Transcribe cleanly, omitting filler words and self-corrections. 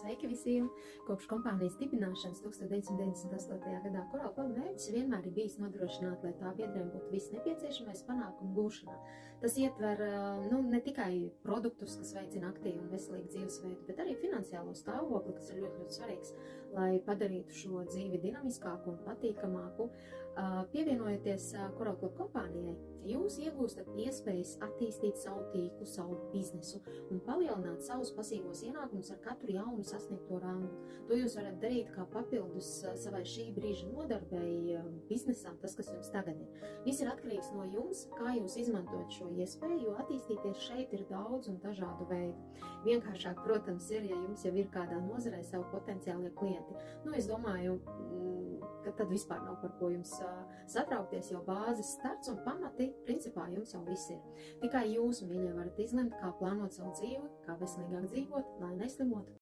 Sveiki visiem! Kopš kompānijas dibināšanas 1998. gadā Coral Club mērķis vienmēr ir bijis nodrošināt, lai tā biedriem būtu viss nepieciešamais panākumu gūšanā. Tas ietver ne tikai produktus, kas veicina aktīvu un veselīgu dzīvesveidu, bet arī finansiālo stāvokli, kas ir ļoti svarīgs, lai padarītu šo dzīvi dinamiskāku un patīkamāku. Pievienojoties Coral Club kompānijai, jūs iegūstat iespējas attīstīt savu tīklu, savu biznesu un palielināt savus pasīvos ienākumus ar katru jaunu sasniegto rangu. To jūs varat darīt kā papildus savai šī brīža nodarbei, biznesam, tas, kas jums tagad ir. Viss ir atkarīgs no jums, kā jūs izmantojat šo iespēju, jo attīstīties šeit ir daudz un dažādu veidu. Vienkāršāk, protams, ir, ja jums jau ir kādā nozarē savu potenciālie klienti. Es domāju, ka tad vispār nav par ko jums satraukties, jo bāzes starts un pamati, principā, jums jau viss ir. Tikai jūs, mīļie, varat izlemt, kā plānot savu dzīvi, kā veselīgāk dzīvot, lai neslimotu.